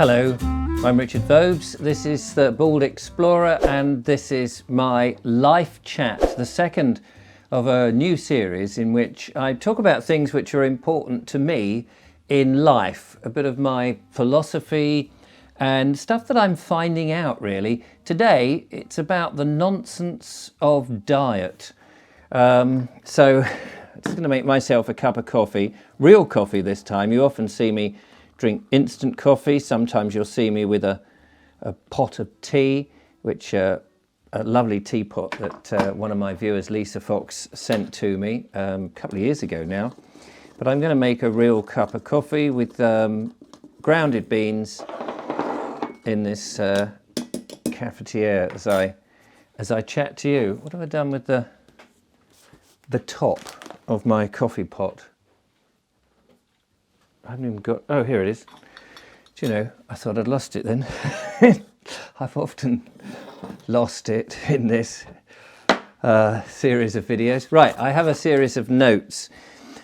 Hello, I'm Richard Vobes. This is the Bald Explorer and this is my life chat, the second of a new series in which I talk about things which are important to me in life, a bit of my philosophy and stuff that I'm finding out really. Today it's about the nonsense of diet. So I'm just going to make myself a cup of coffee, real coffee this time. You often see me drink instant coffee. Sometimes you'll see me with a pot of tea, which a lovely teapot that one of my viewers, Lisa Fox, sent to me a couple of years ago now. But I'm going to make a real cup of coffee with grounded beans in this cafetiere as I chat to you. What have I done with the top of my coffee pot? I haven't even got, oh, here it is. Do you know, I thought I'd lost it then. I've often lost it in this series of videos. Right, I have a series of notes.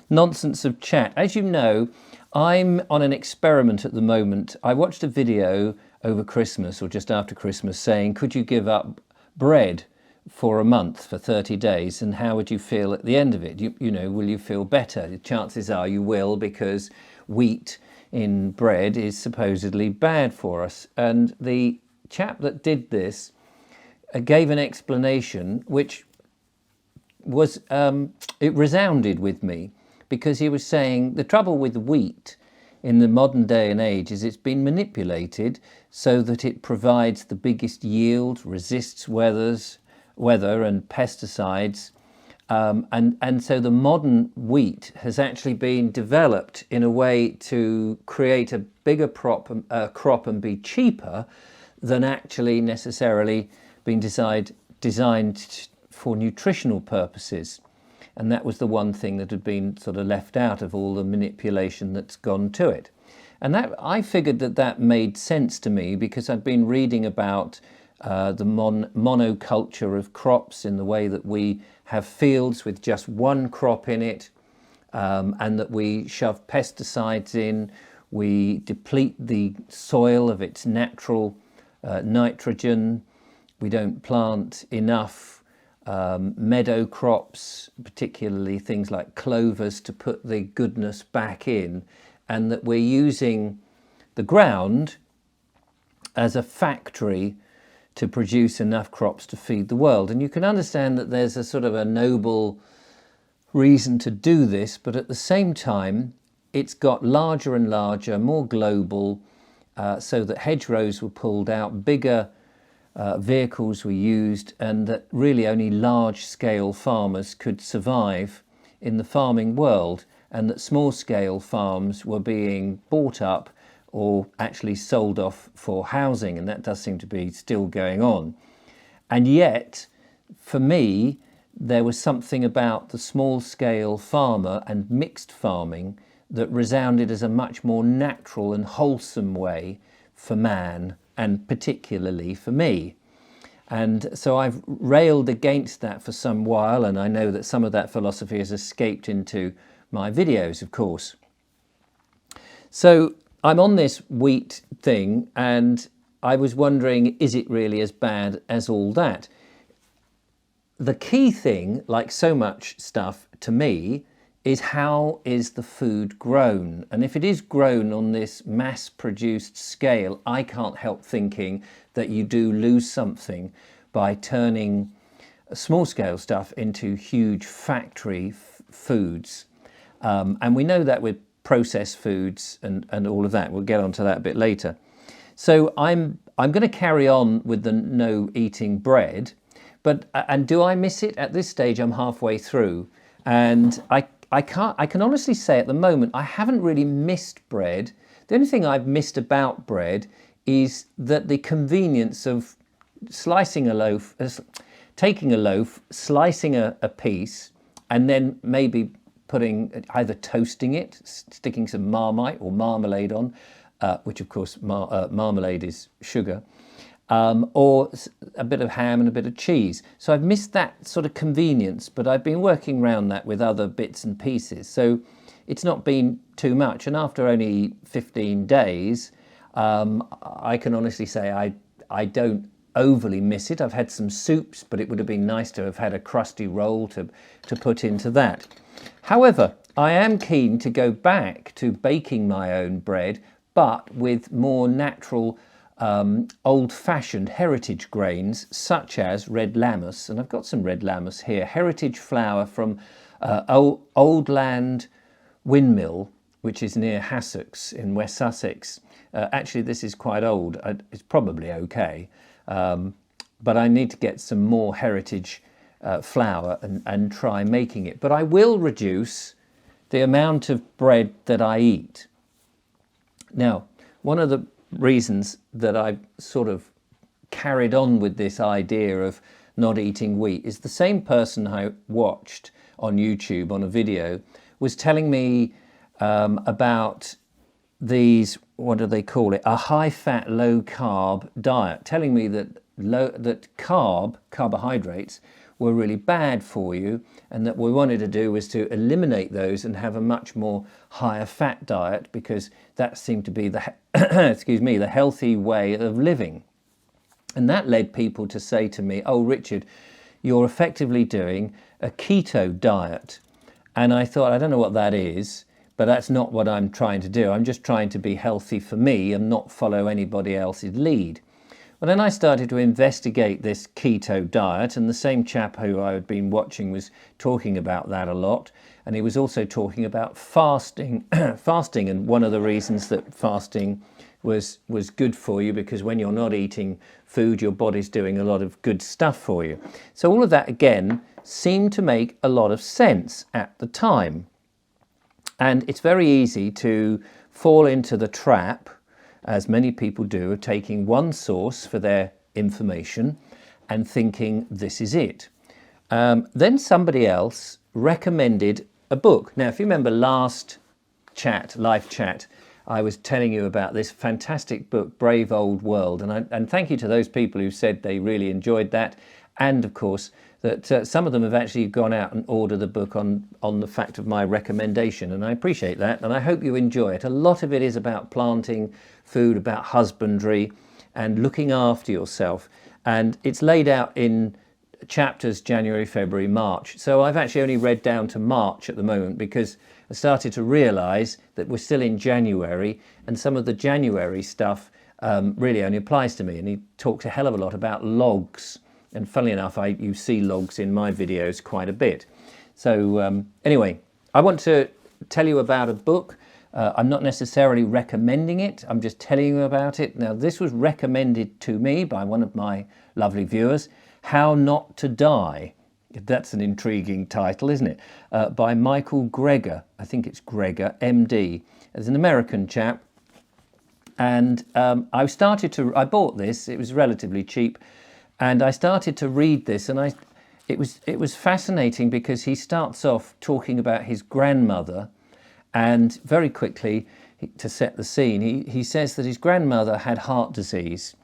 Nonsense of chat. As you know, I'm on an experiment at the moment. I watched a video over Christmas or just after Christmas saying, could you give up bread for a month, for 30 days, and how would you feel at the end of it? You know, will you feel better? The chances are you will, because wheat in bread is supposedly bad for us. And the chap that did this gave an explanation which was, it resounded with me, because he was saying the trouble with wheat in the modern day and age is it's been manipulated so that it provides the biggest yield, resists weather and pesticides, and so the modern wheat has actually been developed in a way to create a bigger crop and be cheaper than actually necessarily being designed for nutritional purposes. And that was the one thing that had been sort of left out of all the manipulation that's gone to it. And that, I figured that made sense to me, because I'd been reading about the monoculture of crops, in the way that we have fields with just one crop in it, and that we shove pesticides in, we deplete the soil of its natural nitrogen, we don't plant enough meadow crops, particularly things like clovers, to put the goodness back in, and that we're using the ground as a factory to produce enough crops to feed the world. And you can understand that there's a sort of a noble reason to do this, but at the same time it's got larger and larger, more global, so that hedgerows were pulled out, bigger vehicles were used, and that really only large-scale farmers could survive in the farming world, and that small-scale farms were being bought up or actually sold off for housing, and that does seem to be still going on. And yet, for me, there was something about the small-scale farmer and mixed farming that resounded as a much more natural and wholesome way for man, and particularly for me. And so I've railed against that for some while, and I know that some of that philosophy has escaped into my videos, of course. So I'm on this wheat thing, and I was wondering, is it really as bad as all that? The key thing, like so much stuff to me, is how is the food grown? And if it is grown on this mass-produced scale, I can't help thinking that you do lose something by turning small-scale stuff into huge factory foods. And we know that with processed foods and all of that. We'll get onto that a bit later. So I'm going to carry on with the no eating bread, and do I miss it? At this stage I'm halfway through, and I can honestly say at the moment I haven't really missed bread. The only thing I've missed about bread is that the convenience of slicing a loaf, taking a loaf, slicing a piece, and then maybe either toasting it, sticking some Marmite or marmalade on, which of course marmalade is sugar, or a bit of ham and a bit of cheese. So I've missed that sort of convenience, but I've been working around that with other bits and pieces. So it's not been too much. And after only 15 days, I can honestly say I don't overly miss it. I've had some soups, but it would have been nice to have had a crusty roll to put into that. However, I am keen to go back to baking my own bread, but with more natural, old-fashioned heritage grains, such as red lammas. And I've got some red lammas here. Heritage flour from Old Land Windmill, which is near Hassocks in West Sussex. Actually, this is quite old. It's probably okay. But I need to get some more heritage flour and try making it. But I will reduce the amount of bread that I eat. Now, one of the reasons that I've sort of carried on with this idea of not eating wheat is the same person I watched on YouTube on a video was telling me about these, what do they call it, a high-fat, low-carb diet, telling me that carbohydrates were really bad for you, and that what we wanted to do was to eliminate those and have a much more higher fat diet, because that seemed to be the excuse me, the healthy way of living. And that led people to say to me, oh Richard, you're effectively doing a keto diet. And I thought, I don't know what that is, but that's not what I'm trying to do. I'm just trying to be healthy for me and not follow anybody else's lead. Well, then I started to investigate this keto diet, and the same chap who I had been watching was talking about that a lot. And he was also talking about fasting, fasting, and one of the reasons that fasting was good for you, because when you're not eating food, your body's doing a lot of good stuff for you. So all of that, again, seemed to make a lot of sense at the time. And it's very easy to fall into the trap, as many people do, of taking one source for their information and thinking this is it. Then somebody else recommended a book. Now, if you remember last live chat, I was telling you about this fantastic book, Brave Old World. And thank you to those people who said they really enjoyed that. And of course, that some of them have actually gone out and ordered the book on the fact of my recommendation. And I appreciate that. And I hope you enjoy it. A lot of it is about planting food, about husbandry and looking after yourself. And it's laid out in chapters January, February, March. So I've actually only read down to March at the moment, because I started to realise that we're still in January, and some of the January stuff really only applies to me. And he talks a hell of a lot about logs. And funnily enough, you see logs in my videos quite a bit. So anyway, I want to tell you about a book. I'm not necessarily recommending it. I'm just telling you about it. Now, this was recommended to me by one of my lovely viewers, How Not to Die. That's an intriguing title, isn't it? By Michael Greger. I think it's Greger, MD. It's an American chap. And I bought this. It was relatively cheap. And I started to read this, and it was fascinating, because he starts off talking about his grandmother, and very quickly, to set the scene, he says that his grandmother had heart disease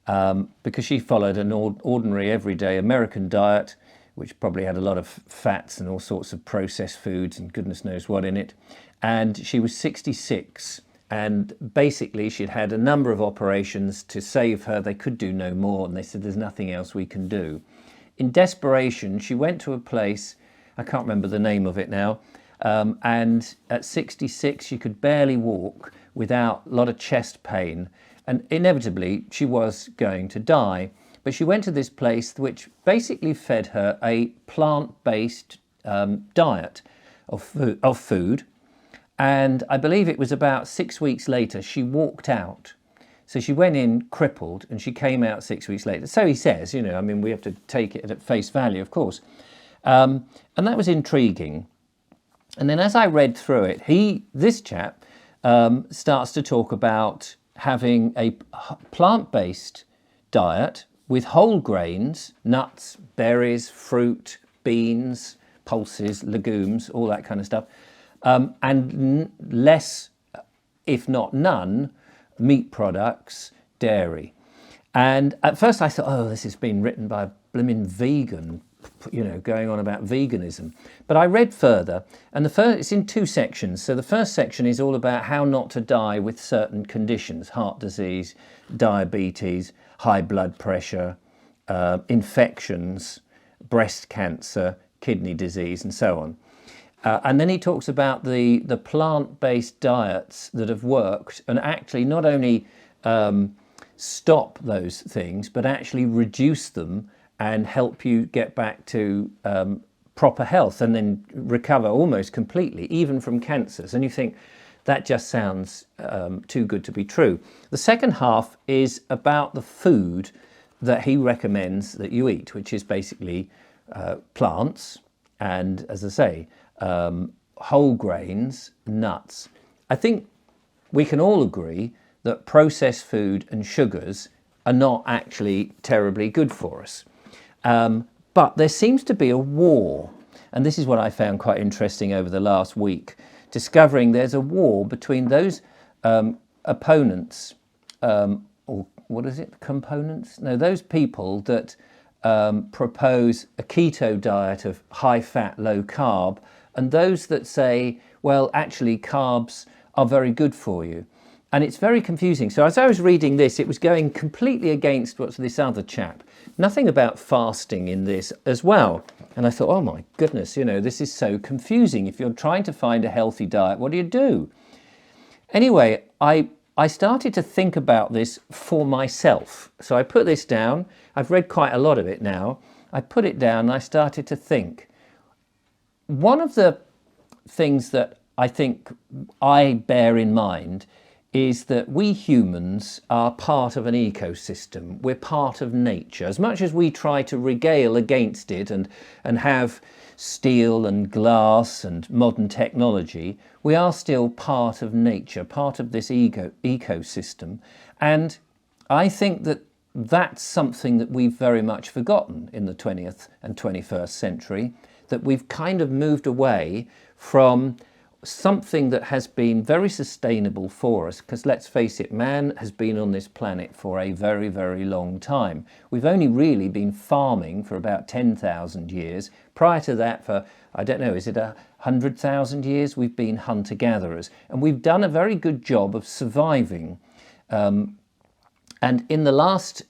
because she followed an ordinary everyday American diet, which probably had a lot of fats and all sorts of processed foods and goodness knows what in it. And she was 66. And basically, she'd had a number of operations to save her. They could do no more. And they said, there's nothing else we can do. In desperation, she went to a place, I can't remember the name of it now. And at 66, she could barely walk without a lot of chest pain. And inevitably, she was going to die. But she went to this place which basically fed her a plant-based diet of food. And I believe it was about 6 weeks later, she walked out. So she went in crippled, and she came out 6 weeks later. So he says, I mean, we have to take it at face value, of course. And that was intriguing. And then as I read through it, this chap starts to talk about having a plant-based diet with whole grains, nuts, berries, fruit, beans, pulses, legumes, all that kind of stuff. And less, if not none, meat products, dairy. And at first I thought, oh, this has been written by a blimmin' vegan going on about veganism. But I read further, and it's in 2 sections. So the first section is all about how not to die with certain conditions: heart disease, diabetes, high blood pressure, infections, breast cancer, kidney disease, and so on. And then he talks about the plant-based diets that have worked and actually not only stop those things, but actually reduce them and help you get back to proper health and then recover almost completely, even from cancers. And you think, that just sounds too good to be true. The second half is about the food that he recommends that you eat, which is basically plants and, as I say, whole grains, nuts. I think we can all agree that processed food and sugars are not actually terribly good for us. But there seems to be a war, and this is what I found quite interesting over the last week, discovering there's a war between those opponents, or what is it, components? No, those people that propose a keto diet of high fat, low carb, and those that say, well, actually carbs are very good for you. And it's very confusing. So as I was reading this, it was going completely against what's this other chap. Nothing about fasting in this as well. And I thought, oh my goodness, this is so confusing. If you're trying to find a healthy diet, what do you do? Anyway, I started to think about this for myself. So I put this down. I've read quite a lot of it now. I put it down and I started to think. One of the things that I think I bear in mind is that we humans are part of an ecosystem. We're part of nature. As much as we try to regale against it and have steel and glass and modern technology, we are still part of nature, part of this ecosystem. And I think that that's something that we've very much forgotten in the 20th and 21st century, that we've kind of moved away from something that has been very sustainable for us, because let's face it, man has been on this planet for a very, very long time. We've only really been farming for about 10,000 years. Prior to that, for, I don't know, is it 100,000 years? We've been hunter-gatherers, and we've done a very good job of surviving. And in the last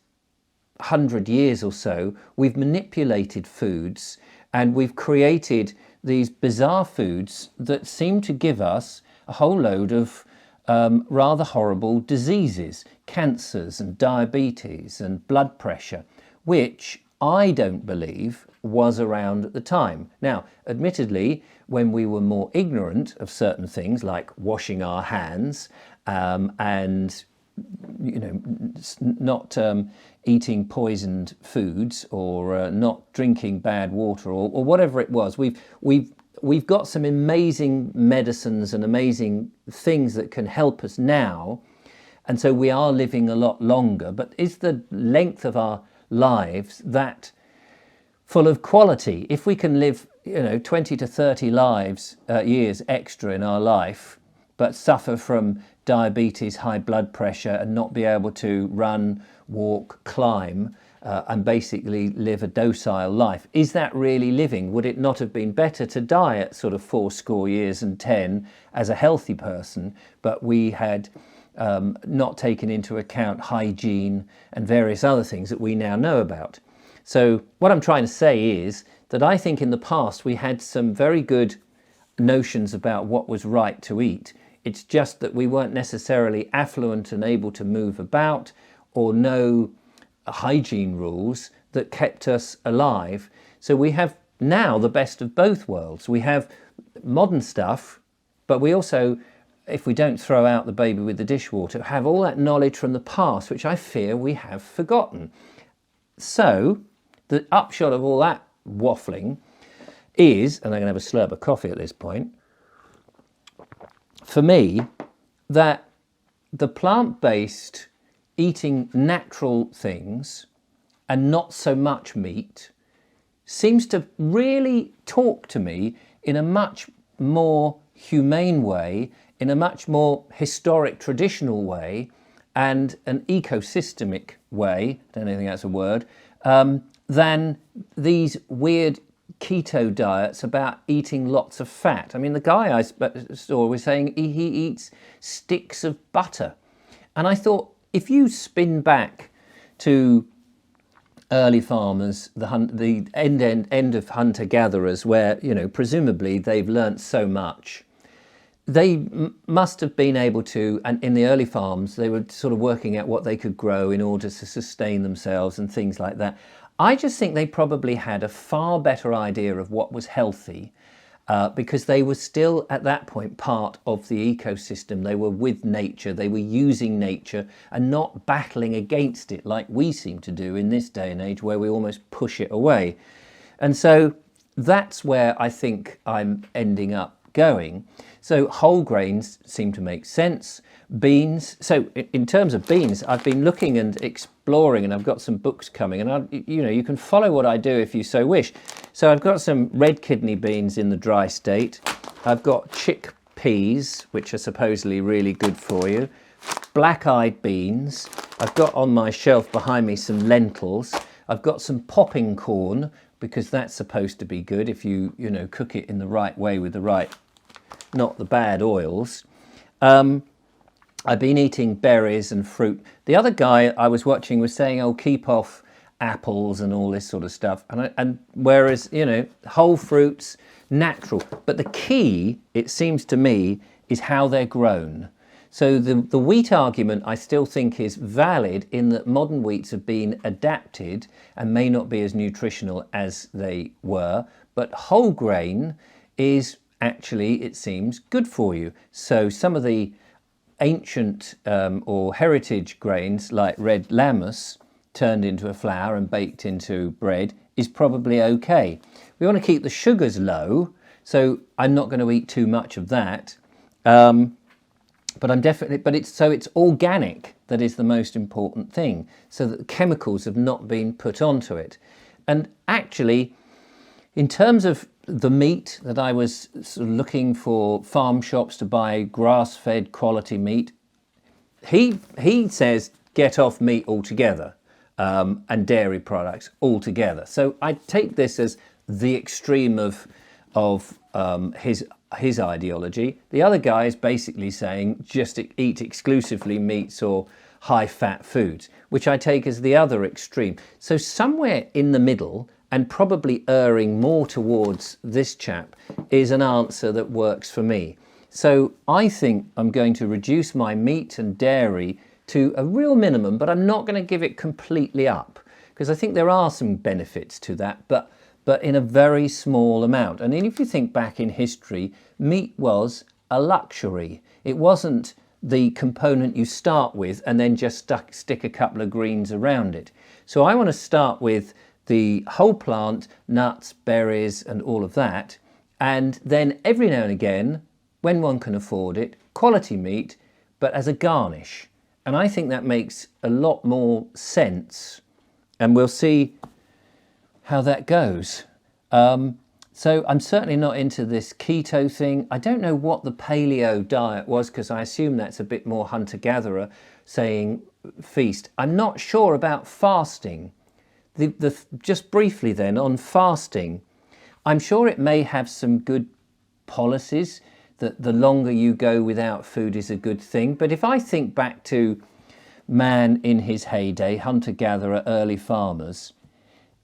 100 years or so, we've manipulated foods and we've created these bizarre foods that seem to give us a whole load of rather horrible diseases, cancers and diabetes and blood pressure, which I don't believe was around at the time. Now, admittedly, when we were more ignorant of certain things like washing our hands and not eating poisoned foods or not drinking bad water or whatever it was, we've got some amazing medicines and amazing things that can help us now, and so we are living a lot longer. But is the length of our lives that full of quality? If we can live 20 to 30 years extra in our life, but suffer from diabetes, high blood pressure, and not be able to run, walk, climb, and basically live a docile life, is that really living? Would it not have been better to die at sort of 80 years and 10 as a healthy person, but we had not taken into account hygiene and various other things that we now know about? So what I'm trying to say is that I think in the past we had some very good notions about what was right to eat. It's just that we weren't necessarily affluent and able to move about, or know hygiene rules that kept us alive. So we have now the best of both worlds. We have modern stuff, but we also, if we don't throw out the baby with the dishwater, have all that knowledge from the past, which I fear we have forgotten. So the upshot of all that waffling is, and I'm going to have a slurp of coffee at this point, for me, that the plant-based eating natural things and not so much meat seems to really talk to me in a much more humane way, in a much more historic, traditional way, and an ecosystemic way, I don't think that's a word, than these weird keto diets about eating lots of fat. I mean, the guy I saw was saying he eats sticks of butter. And I thought, if you spin back to early farmers, the end of hunter-gatherers, where, you know, presumably they've learnt so much, they must have been able to, and in the early farms, they were sort of working out what they could grow in order to sustain themselves and things like that. I just think they probably had a far better idea of what was healthy because they were still at that point part of the ecosystem. They were with nature, they were using nature and not battling against it like we seem to do in this day and age, where we almost push it away. And so that's where I think I'm ending up going. So whole grains seem to make sense. Beans. So in terms of beans, I've been looking and exploring, and I've got some books coming, and you can follow what I do if you so wish. So I've got some red kidney beans in the dry state. I've got chickpeas, which are supposedly really good for you. Black-eyed beans. I've got on my shelf behind me some lentils. I've got some popping corn, because that's supposed to be good if you cook it in the right way with the right, not the bad oils. I've been eating berries and fruit. The other guy I was watching was saying, oh, keep off apples and all this sort of stuff. And whereas, whole fruits, natural. But the key, it seems to me, is how they're grown. So the wheat argument I still think is valid in that modern wheats have been adapted and may not be as nutritional as they were. But whole grain is actually, it seems, good for you. So some of the ancient or heritage grains like red lammus turned into a flour and baked into bread is probably okay. We want to keep the sugars low, so I'm not going to eat too much of that. But it's organic that is the most important thing, so that the chemicals have not been put onto it. And actually, in terms of the meat that I was sort of looking for farm shops to buy grass-fed quality meat, he says get off meat altogether and dairy products altogether. So I take this as the extreme of his ideology. The other guy is basically saying just eat exclusively meats or high-fat foods, which I take as the other extreme. So somewhere in the middle, and probably erring more towards this chap, is an answer that works for me. So I think I'm going to reduce my meat and dairy to a real minimum, but I'm not going to give it completely up, because I think there are some benefits to that, but in a very small amount. And if you think back in history, meat was a luxury. It wasn't the component you start with and then just stick a couple of greens around it. So I want to start with the whole plant, nuts, berries, and all of that. And then every now and again, when one can afford it, quality meat, but as a garnish. And I think that makes a lot more sense. And we'll see how that goes. So I'm certainly not into this keto thing. I don't know what the paleo diet was, because I assume that's a bit more hunter-gatherer, saying feast. I'm not sure about fasting. Just briefly then on fasting, I'm sure it may have some good policies, that the longer you go without food is a good thing. But if I think back to man in his heyday, hunter-gatherer, early farmers,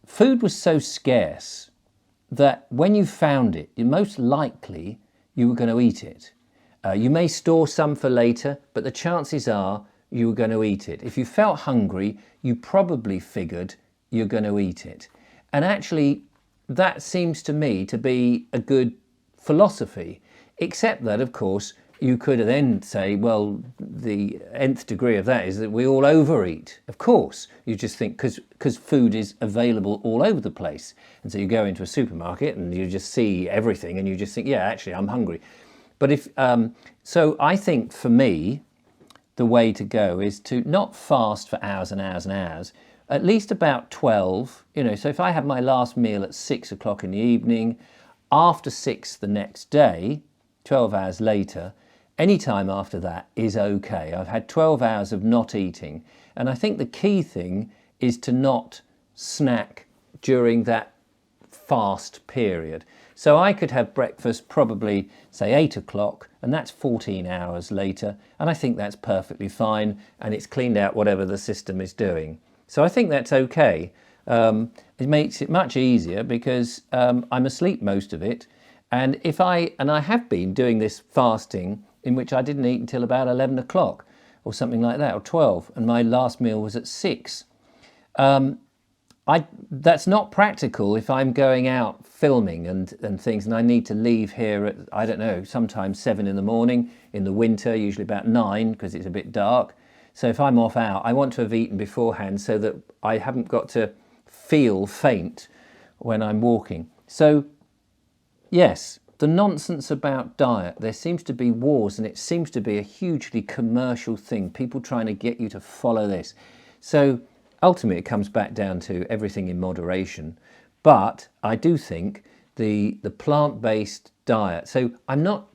food was so scarce that when you found it, most likely you were going to eat it. You may store some for later, but the chances are you were going to eat it. If you felt hungry, you probably figured you're going to eat it. And actually, that seems to me to be a good philosophy, except that, of course, you could then say, well, the nth degree of that is that we all overeat. Of course, you just think, because food is available all over the place. And so you go into a supermarket and you just see everything and you just think, yeah, actually, I'm hungry. But so I think for me, the way to go is to not fast for hours and hours and hours, at least about 12, so if I have my last meal at 6 o'clock in the evening, after 6 the next day, 12 hours later, any time after that is okay. I've had 12 hours of not eating. And I think the key thing is to not snack during that fast period. So I could have breakfast probably, say, 8 o'clock, and that's 14 hours later, and I think that's perfectly fine, and it's cleaned out whatever the system is doing. So I think that's okay. It makes it much easier because I'm asleep most of it, and I have been doing this fasting in which I didn't eat until about 11 o'clock or something like that, or 12, and my last meal was at 6. That's not practical if I'm going out filming and things, and I need to leave here at, I don't know, sometimes 7 in the morning, in the winter, usually about 9 because it's a bit dark. So if I'm off out, I want to have eaten beforehand so that I haven't got to feel faint when I'm walking. So yes, the nonsense about diet, there seems to be wars, and it seems to be a hugely commercial thing, people trying to get you to follow this. So ultimately, it comes back down to everything in moderation. But I do think the plant-based diet, so I'm not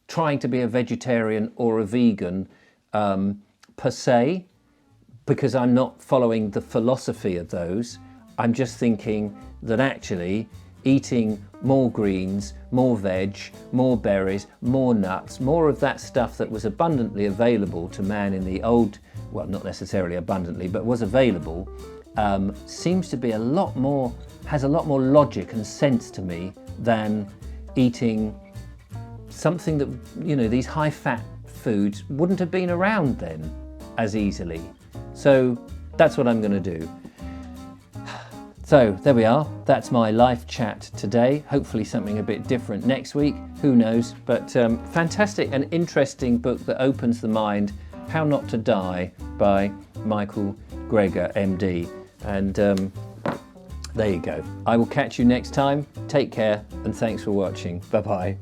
trying to be a vegetarian or a vegan per se, because I'm not following the philosophy of those. I'm just thinking that actually eating more greens, more veg, more berries, more nuts, more of that stuff that was abundantly available to man in the old, well, not necessarily abundantly, but was available, seems to be has a lot more logic and sense to me than eating something that, these high-fat foods wouldn't have been around then as easily. So that's what I'm going to do. So there we are. That's my life chat today. Hopefully something a bit different next week. Who knows? But fantastic and interesting book that opens the mind. How Not to Die by Michael Greger, MD. And there you go. I will catch you next time. Take care and thanks for watching. Bye-bye.